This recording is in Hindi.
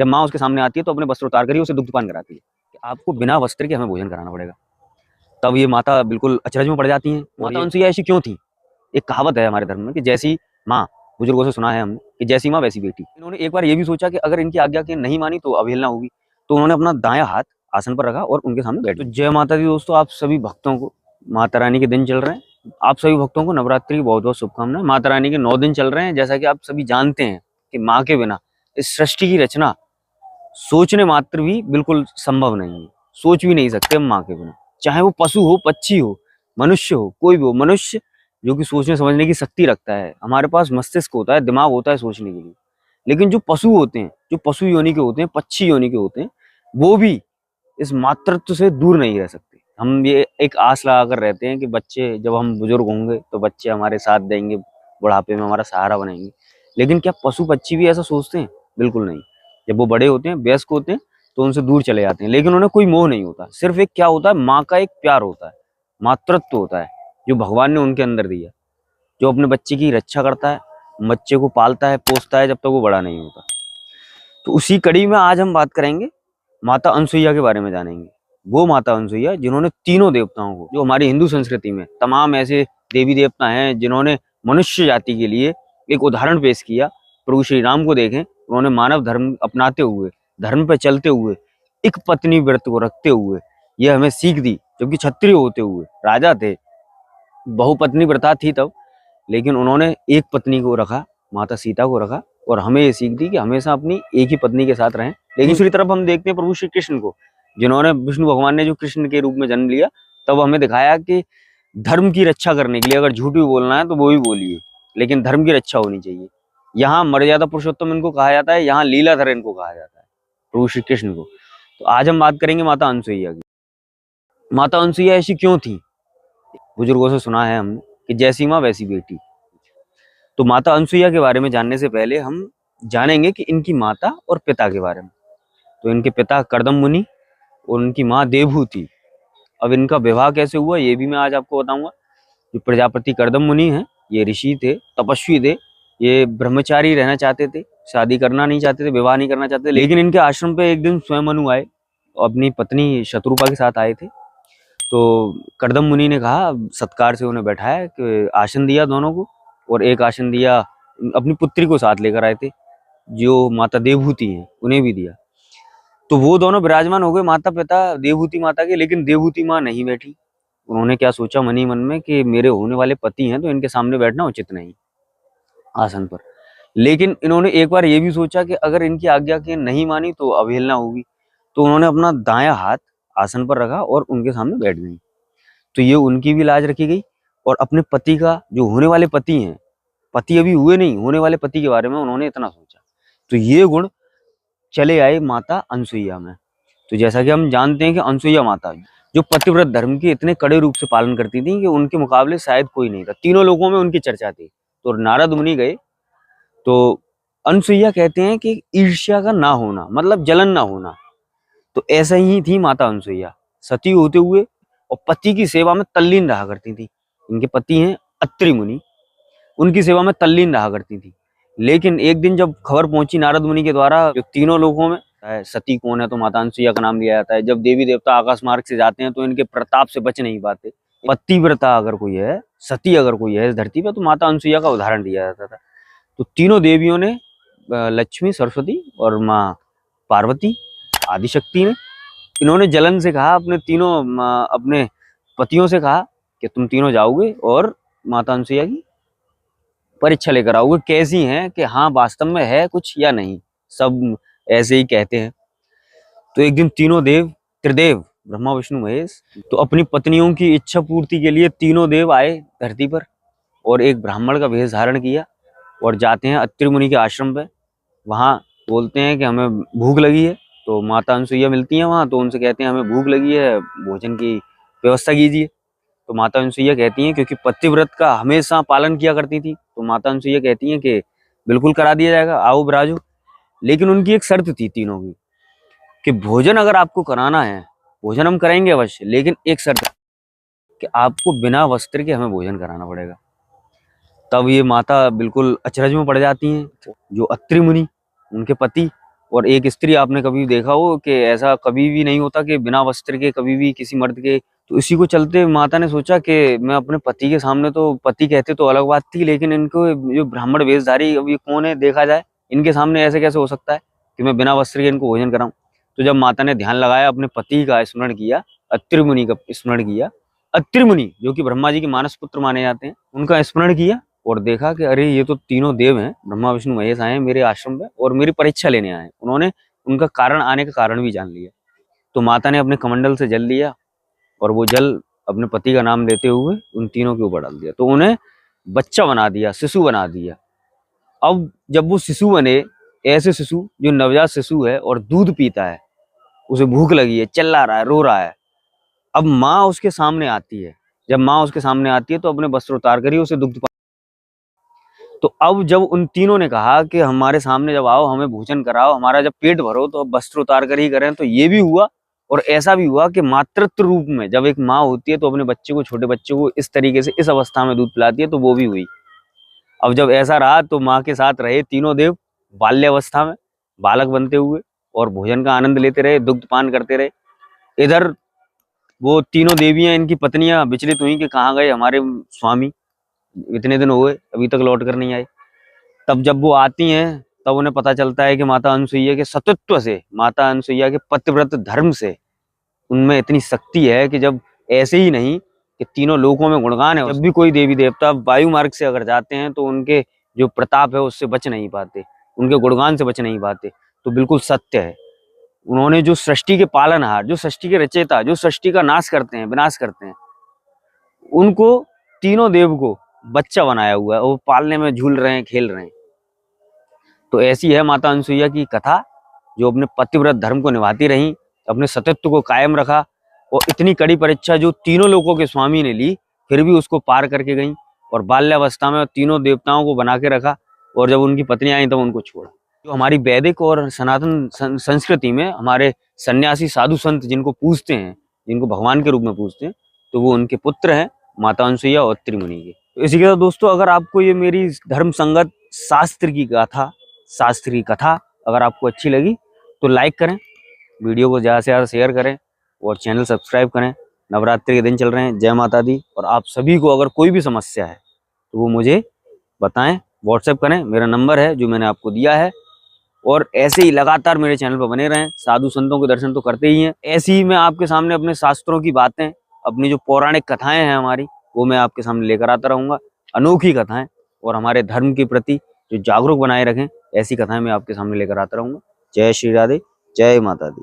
जब माँ उसके सामने आती है तो अपने वस्त्र उतार कर ही उसे दुग्धपान कराती है कि आपको बिना वस्त्र के हमें भोजन कराना पड़ेगा। तब ये माता बिल्कुल अचरज में पड़ जाती हैं। माता अनसुईया ऐसी क्यों थी? एक कहावत है हमारे धर्म में कि जैसी माँ, बुजुर्गों से सुना है हमने कि जैसी माँ वैसी बेटी। इन्होंने एक बार ये भी सोचा कि अगर इनकी आज्ञा की नहीं मानी तो अवहेलना होगी, तो उन्होंने अपना दायां हाथ आसन पर रखा और उनके सामने बैठ गए। तो जय माता दी दोस्तों, आप सभी भक्तों को, माता रानी के दिन चल रहे हैं, आप सभी भक्तों को नवरात्रि की बहुत बहुत शुभकामनाएं। माता रानी के 9 दिन चल रहे हैं। जैसा कि आप सभी जानते हैं कि माँ के बिना इस सृष्टि की रचना सोचने मात्र भी बिल्कुल संभव नहीं है। सोच भी नहीं सकते हम माँ के बिना, चाहे वो पशु हो, पक्षी हो, मनुष्य हो, कोई भी हो। मनुष्य जो कि सोचने समझने की शक्ति रखता है, हमारे पास मस्तिष्क होता है, दिमाग होता है सोचने के लिए, लेकिन जो पशु होते हैं, जो पशु योनि के होते हैं, पक्षी योनि के होते हैं, वो भी इस मातृत्व से दूर नहीं रह सकते। हम ये एक आस लगा कर रहते हैं कि बच्चे जब हम बुजुर्ग होंगे तो बच्चे हमारे साथ देंगे, बुढ़ापे में हमारा सहारा बनेंगे, लेकिन क्या पशु पक्षी भी ऐसा सोचते हैं? बिल्कुल नहीं। जब वो बड़े होते हैं, वयस्क होते हैं, तो उनसे दूर चले जाते हैं, लेकिन उन्हें कोई मोह नहीं होता। सिर्फ एक क्या होता है, माँ का एक प्यार होता है, मातृत्व होता है जो भगवान ने उनके अंदर दिया, जो अपने बच्चे की रक्षा करता है, बच्चे को पालता है, पोसता है जब तक वो बड़ा नहीं होता। तो उसी कड़ी में आज हम बात करेंगे, माता अनसुईया के बारे में जानेंगे। वो माता अनसुईया जिन्होंने तीनों देवताओं को, जो हमारी हिंदू संस्कृति में तमाम ऐसे देवी देवता हैं जिन्होंने मनुष्य जाति के लिए एक उदाहरण पेश किया। प्रभु श्री राम को देखें, उन्होंने मानव धर्म अपनाते हुए, धर्म पे चलते हुए, एक पत्नी व्रत को रखते हुए ये हमें सीख दी, जबकि क्षत्रिय होते हुए, राजा थे, बहुपत्नी प्रथा थी तब, लेकिन उन्होंने एक पत्नी को रखा, माता सीता को रखा, और हमें ये सीख दी कि हमेशा अपनी एक ही पत्नी के साथ रहें। लेकिन दूसरी तरफ हम देखते हैं प्रभु श्री कृष्ण को, जिन्होंने, विष्णु भगवान ने जो कृष्ण के रूप में जन्म लिया, तब हमें दिखाया कि धर्म की रक्षा करने के लिए अगर झूठ भी बोलना है तो वो भी बोलिए, लेकिन धर्म की रक्षा होनी चाहिए। यहाँ मर्यादा पुरुषोत्तम इनको कहा जाता है, यहाँ लीलाधर इनको कहा जाता है, प्रभु श्री कृष्ण को। तो आज हम बात करेंगे माता अनसुईया की। माता अनसुईया ऐसी क्यों थी? बुजुर्गों से सुना है हमने कि जैसी माँ वैसी बेटी। तो माता अनसुईया के बारे में जानने से पहले हम जानेंगे कि इनकी माता और पिता के बारे में। तो इनके पिता कर्दम मुनि और उनकी माँ देवहूति। अब इनका विवाह कैसे हुआ ये भी मैं आज आपको बताऊंगा। जो प्रजापति कर्दम मुनि हैं, ये ऋषि थे, तपस्वी थे, ये ब्रह्मचारी रहना चाहते थे, शादी करना नहीं चाहते थे, विवाह नहीं करना चाहते थे। लेकिन इनके आश्रम पे एक दिन स्वयं मनु आए, अपनी पत्नी शत्रुपा के साथ आए थे। तो कर्दम मुनि ने कहा, सत्कार से उन्हें बैठाया, कि आसन दिया दोनों को, और एक आसन दिया, अपनी पुत्री को साथ लेकर आए थे जो माता देवहूति हैं, उन्हें भी दिया। तो वो दोनों विराजमान हो गए, माता पिता देवहूति माता के। लेकिन देवहूति माँ नहीं बैठी। उन्होंने क्या सोचा मन ही मन में कि मेरे होने वाले पति हैं तो इनके सामने बैठना उचित नहीं आसन पर। लेकिन इन्होंने एक बार ये भी सोचा कि अगर इनकी आज्ञा की नहीं मानी तो अवहेलना होगी, तो उन्होंने अपना दायां हाथ आसन पर रखा और उनके सामने बैठ गई। तो ये उनकी भी लाज रखी गई, और अपने पति का, जो होने वाले पति हैं, पति अभी हुए नहीं, होने वाले पति के बारे में उन्होंने इतना सोचा। तो ये गुण चले आए माता अनसुईया में। तो जैसा कि हम जानते हैं कि अनसुईया माता जो पतिव्रत धर्म के इतने कड़े रूप से पालन करती थी कि उनके मुकाबले शायद कोई नहीं था, तीनों लोगों में उनकी चर्चा थी। तो नारद मुनि गए, तो अनसुईया कहते हैं कि ईर्ष्या का ना होना मतलब जलन ना होना। तो ऐसा ही थी माता अनसुईया, सती होते हुए और पति की सेवा में तल्लीन रहा करती थी। इनके पति हैं अत्रि मुनि, उनकी सेवा में तल्लीन रहा करती थी। लेकिन एक दिन जब खबर पहुंची नारद मुनि के द्वारा, जो तीनों लोगों में सती कौन है, तो माता अनसुईया का नाम लिया जाता है। जब देवी देवता आकाश मार्ग से जाते हैं तो इनके प्रताप से बच नहीं पाते। पतिव्रता अगर कोई है, सती अगर कोई है इस धरती पे, तो माता अनसुईया का उदाहरण दिया जाता था। तो तीनों देवियों ने, लक्ष्मी, सरस्वती और माँ पार्वती, आदिशक्ति ने, इन्होंने जलन से कहा, अपने तीनों अपने पतियों से कहा कि तुम तीनों जाओगे और माता अनसुईया की परीक्षा लेकर आओगे, कैसी हैं, कि हाँ वास्तव में है कुछ या नहीं। सब ऐसे ही कहते हैं। तो एक दिन तीनों देव, त्रिदेव, ब्रह्मा विष्णु महेश, तो अपनी पत्नियों की इच्छा पूर्ति के लिए तीनों देव आए धरती पर, और एक ब्राह्मण का वेश धारण किया और जाते हैं अत्रि मुनि के आश्रम पे। वहाँ बोलते हैं कि हमें भूख लगी है। तो माता अनसुईया मिलती हैं वहाँ, तो उनसे कहते हैं हमें भूख लगी है, भोजन की व्यवस्था कीजिए। तो माता अनसुईया कहती हैं, क्योंकि पतिव्रत का हमेशा पालन किया करती थी, तो माता अनसुईया कहती हैं कि बिल्कुल करा दिया जाएगा, आओ बिराजो। लेकिन उनकी एक शर्त थी तीनों की, कि भोजन अगर आपको कराना है, भोजन हम करेंगे अवश्य, लेकिन एक शर्त कि आपको बिना वस्त्र के हमें भोजन कराना पड़ेगा। तब ये माता बिल्कुल अचरज में पड़ जाती हैं। जो अत्रि मुनि, उनके पति, और एक स्त्री आपने कभी देखा हो कि ऐसा कभी भी नहीं होता कि बिना वस्त्र के कभी भी किसी मर्द के। तो इसी को चलते माता ने सोचा कि मैं अपने पति के सामने, तो पति कहते तो अलग बात थी, लेकिन इनको जो ब्राह्मण वेशधारी, अब ये कौन है देखा जाए, इनके सामने ऐसे कैसे हो सकता है कि मैं बिना वस्त्र के इनको भोजन कराऊं। तो जब माता ने ध्यान लगाया, अपने पति का स्मरण किया, अत्रि मुनि का स्मरण किया, अत्रि मुनि जो कि ब्रह्मा जी के मानस पुत्र माने जाते हैं, उनका स्मरण किया और देखा कि अरे ये तो तीनों देव हैं, ब्रह्मा विष्णु महेश आए हैं मेरे आश्रम में और मेरी परीक्षा लेने आए हैं। उन्होंने उनका कारण आने का कारण भी जान लिया। तो माता ने अपने कमंडल से जल लिया और वो जल अपने पति का नाम लेते हुए उन तीनों के ऊपर डाल दिया। तो उन्हें बच्चा बना दिया, शिशु बना दिया। अब जब वो शिशु बने, ऐसे शिशु जो नवजात शिशु है और दूध पीता है, उसे भूख लगी है, चिल्ला रहा है, रो रहा है। अब माँ उसके सामने आती है। जब माँ उसके सामने आती है तो अपने वस्त्र उतार कर ही उसे दुग्ध। तो अब जब उन तीनों ने कहा कि हमारे सामने जब आओ, हमें भोजन कराओ, हमारा जब पेट भरो, तो अब वस्त्र उतार कर ही करें। तो ये भी हुआ। और ऐसा भी हुआ कि मातृत्व रूप में जब एक माँ होती है तो अपने बच्चे को, छोटे बच्चे को इस तरीके से, इस अवस्था में दूध पिलाती है, तो वो भी हुई। अब जब ऐसा रहा तो माँ के साथ रहे तीनों देव बाल्यावस्था में, बालक बनते हुए, और भोजन का आनंद लेते रहे, दुग्ध पान करते रहे। इधर वो तीनों देवियां, इनकी पत्नियां विचलित हुई कि कहाँ गए हमारे स्वामी, इतने दिन हो गए अभी तक लौट कर नहीं आए। तब जब वो आती हैं तब उन्हें पता चलता है कि माता अनसुईया के सतत्व से, माता अनसुईया के पतिव्रत धर्म से उनमें इतनी शक्ति है कि जब ऐसे ही नहीं कि तीनों लोकों में गुणगान है। जब भी कोई देवी देवता वायु मार्ग से अगर जाते हैं तो उनके जो प्रताप है उससे बच नहीं पाते, उनके गुणगान से बच नहीं पाते। तो बिल्कुल सत्य है। उन्होंने जो सृष्टि के पालनहार, जो सृष्टि के रचयिता, जो सृष्टि का नाश करते हैं, विनाश करते हैं, उनको, तीनों देव को बच्चा बनाया हुआ है, वो पालने में झूल रहे हैं, खेल रहे हैं। तो ऐसी है माता अनसुईया की कथा, जो अपने पतिव्रत धर्म को निभाती रही, अपने सतत्व को कायम रखा, और इतनी कड़ी परीक्षा जो तीनों लोकों के स्वामी ने ली, फिर भी उसको पार करके गई, और बाल्यावस्था में तीनों देवताओं को बना के रखा, और जब उनकी पत्नी आई तब उनको छोड़ा। जो हमारी वैदिक और सनातन संस्कृति में हमारे सन्यासी साधु संत जिनको पूजते हैं, जिनको भगवान के रूप में पूजते हैं, तो वो उनके पुत्र हैं, माता अनसुईया और अत्रि मुनि के। तो इसी के साथ दोस्तों, अगर आपको ये मेरी धर्म संगत शास्त्र की गाथा, शास्त्र की कथा अगर आपको अच्छी लगी तो लाइक करें, वीडियो को ज़्यादा से ज़्यादा शेयर करें, और चैनल सब्सक्राइब करें। नवरात्रि के दिन चल रहे हैं, जय माता दी। और आप सभी को अगर कोई भी समस्या है तो वो मुझे बताएं, व्हाट्सएप करें, मेरा नंबर है जो मैंने आपको दिया है। और ऐसे ही लगातार मेरे चैनल पर बने रहें। साधु संतों के दर्शन तो करते ही हैं, ऐसे ही मैं आपके सामने अपने शास्त्रों की बातें, अपनी जो पौराणिक कथाएं हैं हमारी, वो मैं आपके सामने लेकर आता रहूँगा। अनोखी कथाएं, और हमारे धर्म के प्रति जो जागरूक बनाए रखें, ऐसी कथाएं मैं आपके सामने लेकर आता रहूँगा। जय श्री राधे, जय माता दी।